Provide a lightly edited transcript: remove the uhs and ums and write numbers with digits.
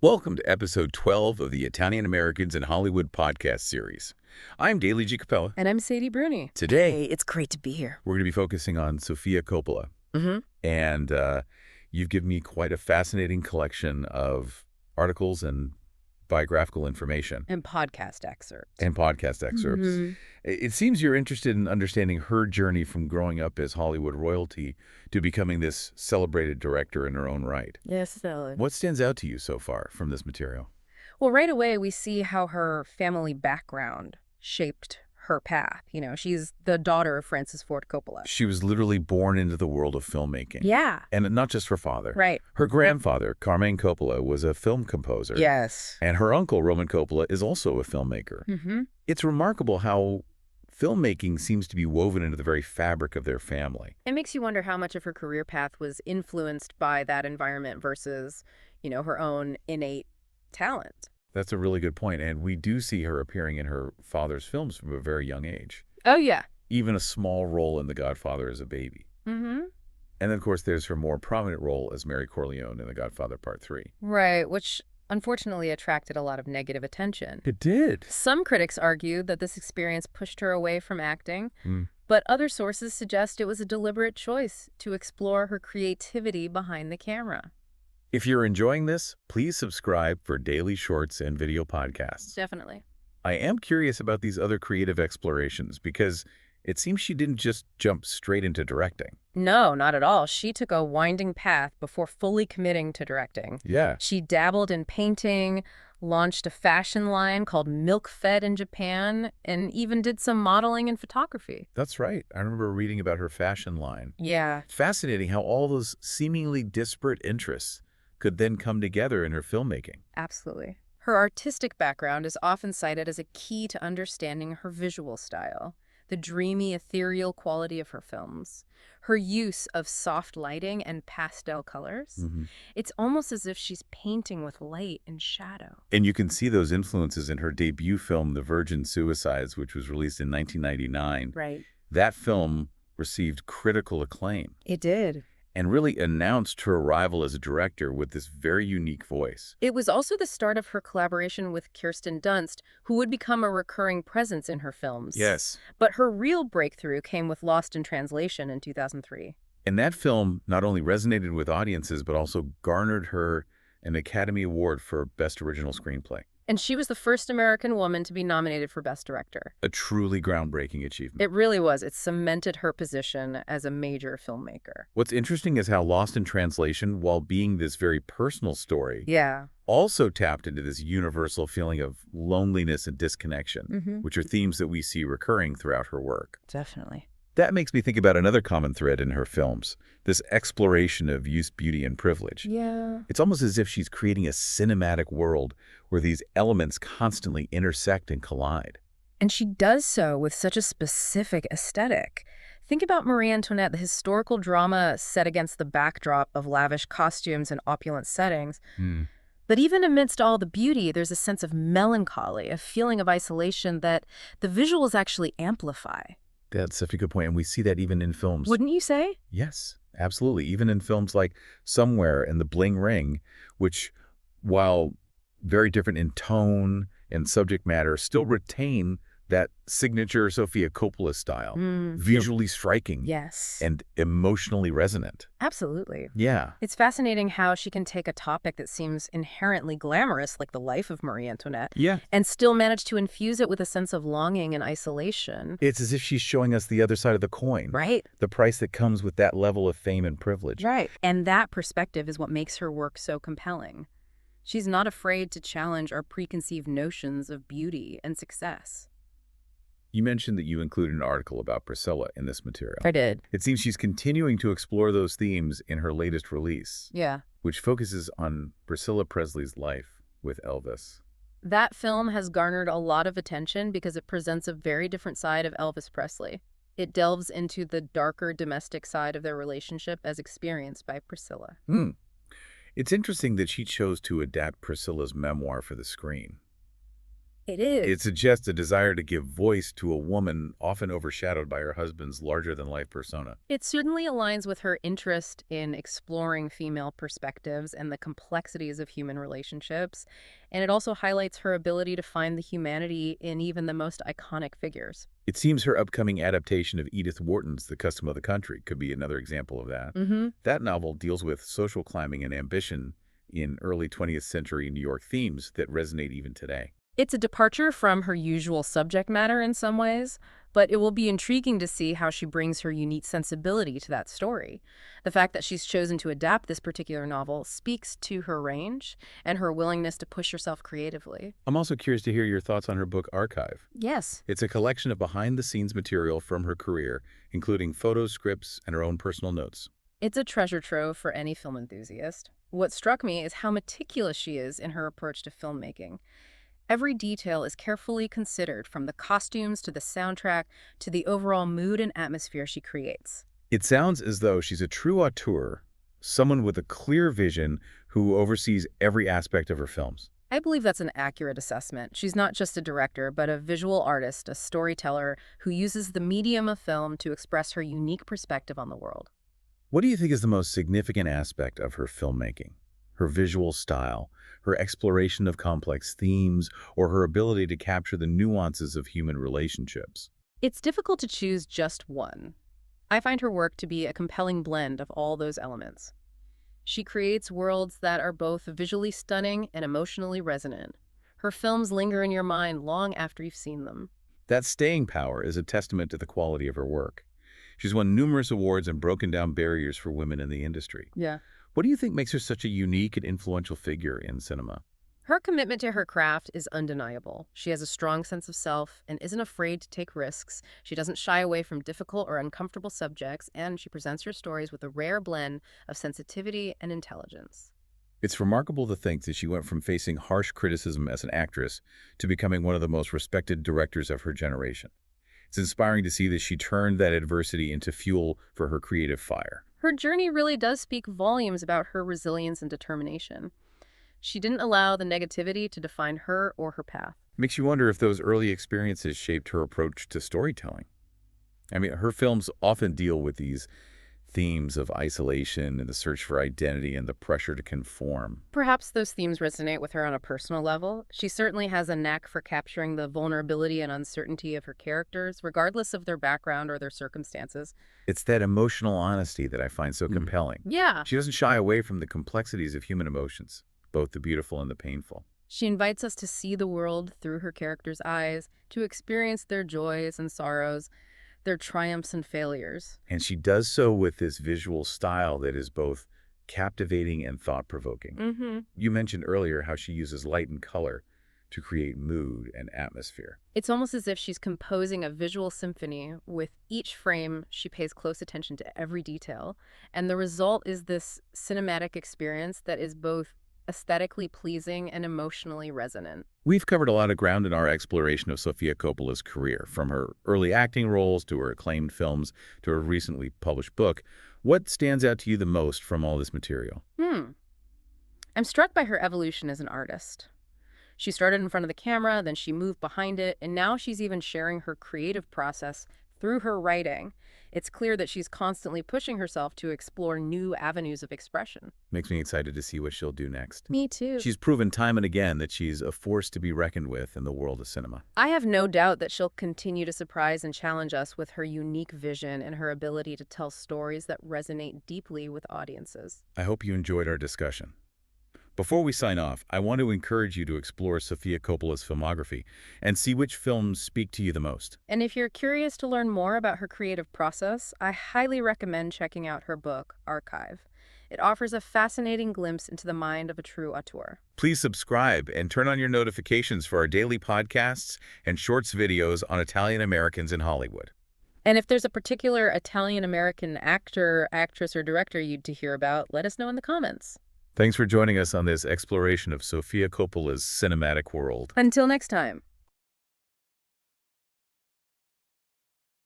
Welcome to episode 12 of the Italian Americans in Hollywood podcast series. I'm Daley Giacopella. And I'm Sadie Bruni. Today, Hey, it's great to be here. we're going to be focusing on Sofia Coppola. Mm-hmm. And you've given me quite a fascinating collection of articles and biographical information. And podcast excerpts. And podcast excerpts. Mm-hmm. It seems you're interested in understanding her journey from growing up as Hollywood royalty to becoming this celebrated director in her own right. Yes, Stella. What stands out to you so far from this material? Well, right away, we see how her family background shaped her path. You know, she's the daughter of Francis Ford Coppola. She was literally born into the world of filmmaking. Yeah. And not just her father. Right. Her grandfather, Carmine Coppola, was a film composer. Yes. And her uncle, Roman Coppola, is also a filmmaker. Mm-hmm. It's remarkable how filmmaking seems to be woven into the very fabric of their family. It makes you wonder how much of her career path was influenced by that environment versus, her own innate talent. That's a really good point. And we do see her appearing in her father's films from a very young age. Oh, yeah. Even a small role in The Godfather as a baby. Mm-hmm. And then, of course, there's her more prominent role as Mary Corleone in The Godfather Part 3. Right, which unfortunately attracted a lot of negative attention. It did. Some critics argue that this experience pushed her away from acting, but other sources suggest it was a deliberate choice to explore her creativity behind the camera. If you're enjoying this, please subscribe for daily shorts and video podcasts. Definitely. I am curious about these other creative explorations because it seems she didn't just jump straight into directing. No, not at all. She took a winding path before fully committing to directing. Yeah. She dabbled in painting, launched a fashion line called Milk Fed in Japan, and even did some modeling and photography. That's right. I remember reading about her fashion line. Yeah. Fascinating how all those seemingly disparate interests could then come together in her filmmaking. Absolutely. Her artistic background is often cited as a key to understanding her visual style, the dreamy, ethereal quality of her films, her use of soft lighting and pastel colors. It's almost as if she's painting with light and shadow. And you can see those influences in her debut film, The Virgin Suicides, which was released in 1999. Right. That film received critical acclaim. It did. And really announced her arrival as a director with this very unique voice. It was also the start of her collaboration with Kirsten Dunst, who would become a recurring presence in her films. Yes. But her real breakthrough came with Lost in Translation in 2003. And that film not only resonated with audiences, but also garnered her an Academy Award for Best Original Screenplay. And she was the first American woman to be nominated for Best Director. A truly groundbreaking achievement. It really was. It cemented her position as a major filmmaker. What's interesting is how Lost in Translation, while being this very personal story, also tapped into this universal feeling of loneliness and disconnection, which are themes that we see recurring throughout her work. Definitely. That makes me think about another common thread in her films, this exploration of youth, beauty, and privilege. Yeah. It's almost as if she's creating a cinematic world where these elements constantly intersect and collide. And she does so with such a specific aesthetic. Think about Marie Antoinette, the historical drama set against the backdrop of lavish costumes and opulent settings. But even amidst all the beauty, there's a sense of melancholy, a feeling of isolation that the visuals actually amplify. That's such a good point, and we see that even in films. Wouldn't you say? Yes, absolutely. Even in films like Somewhere and The Bling Ring, which, while very different in tone and subject matter, still retain that signature Sofia Coppola style. Visually striking. Yes. And emotionally resonant. Absolutely. Yeah. It's fascinating how she can take a topic that seems inherently glamorous, like the life of Marie Antoinette, and still manage to infuse it with a sense of longing and isolation. It's as if she's showing us the other side of the coin. Right. The price that comes with that level of fame and privilege. Right. And that perspective is what makes her work so compelling. She's not afraid to challenge our preconceived notions of beauty and success. You mentioned that you included an article about Priscilla in this material. I did. It seems she's continuing to explore those themes in her latest release. Yeah. Which focuses on Priscilla Presley's life with Elvis. That film has garnered a lot of attention because it presents a very different side of Elvis Presley. It delves into the darker domestic side of their relationship as experienced by Priscilla. It's interesting that she chose to adapt Priscilla's memoir for the screen. It It is. suggests a desire to give voice to a woman often overshadowed by her husband's larger-than-life persona. It certainly aligns with her interest in exploring female perspectives and the complexities of human relationships, and it also highlights her ability to find the humanity in even the most iconic figures. It seems her upcoming adaptation of Edith Wharton's The Custom of the Country could be another example of that. Mm-hmm. That novel deals with social climbing and ambition in early 20th century New York themes that resonate even today. It's a departure from her usual subject matter in some ways, but it will be intriguing to see how she brings her unique sensibility to that story. The fact that she's chosen to adapt this particular novel speaks to her range and her willingness to push herself creatively. I'm also curious to hear your thoughts on her book Archive. Yes. It's a collection of behind-the-scenes material from her career, including photos, scripts, and her own personal notes. It's a treasure trove for any film enthusiast. What struck me is how meticulous she is in her approach to filmmaking. Every detail is carefully considered, from the costumes to the soundtrack to the overall mood and atmosphere she creates. It sounds as though she's a true auteur, someone with a clear vision who oversees every aspect of her films. I believe that's an accurate assessment. She's not just a director, but a visual artist, a storyteller who uses the medium of film to express her unique perspective on the world. What do you think is the most significant aspect of her filmmaking? Her visual style, her exploration of complex themes, or her ability to capture the nuances of human relationships? It's difficult to choose just one. I find her work to be a compelling blend of all those elements. She creates worlds that are both visually stunning and emotionally resonant. Her films linger in your mind long after you've seen them. That staying power is a testament to the quality of her work. She's won numerous awards and broken down barriers for women in the industry. Yeah. What do you think makes her such a unique and influential figure in cinema? Her commitment to her craft is undeniable. She has a strong sense of self and isn't afraid to take risks. She doesn't shy away from difficult or uncomfortable subjects, and she presents her stories with a rare blend of sensitivity and intelligence. It's remarkable to think that she went from facing harsh criticism as an actress to becoming one of the most respected directors of her generation. It's inspiring to see that she turned that adversity into fuel for her creative fire. Her journey really does speak volumes about her resilience and determination. She didn't allow the negativity to define her or her path. Makes you wonder if those early experiences shaped her approach to storytelling. I mean, her films often deal with these themes of isolation and the search for identity and the pressure to conform. Perhaps those themes resonate with her on a personal level. She certainly has a knack for capturing the vulnerability and uncertainty of her characters, regardless of their background or their circumstances. It's that emotional honesty that I find so compelling. Yeah. She doesn't shy away from the complexities of human emotions, both the beautiful and the painful. She invites us to see the world through her characters' eyes, to experience their joys and sorrows, their triumphs and failures. And she does so with this visual style that is both captivating and thought-provoking. Mm-hmm. You mentioned earlier how she uses light and color to create mood and atmosphere. It's almost as if she's composing a visual symphony. With each frame, she pays close attention to every detail, and the result is this cinematic experience that is both aesthetically pleasing and emotionally resonant. We've covered a lot of ground in our exploration of Sofia Coppola's career, from her early acting roles to her acclaimed films to her recently published book. What stands out to you the most from all this material? I'm struck by her evolution as an artist. She started in front of the camera, then she moved behind it, and now she's even sharing her creative process through her writing. It's clear that she's constantly pushing herself to explore new avenues of expression. Makes me excited to see what she'll do next. Me too. She's proven time and again that she's a force to be reckoned with in the world of cinema. I have no doubt that she'll continue to surprise and challenge us with her unique vision and her ability to tell stories that resonate deeply with audiences. I hope you enjoyed our discussion. Before we sign off, I want to encourage you to explore Sofia Coppola's filmography and see which films speak to you the most. And if you're curious to learn more about her creative process, I highly recommend checking out her book, Archive. It offers a fascinating glimpse into the mind of a true auteur. Please subscribe and turn on your notifications for our daily podcasts and shorts videos on Italian Americans in Hollywood. And if there's a particular Italian-American actor, actress, or director you'd to hear about, let us know in the comments. Thanks for joining us on this exploration of Sofia Coppola's cinematic world. Until next time.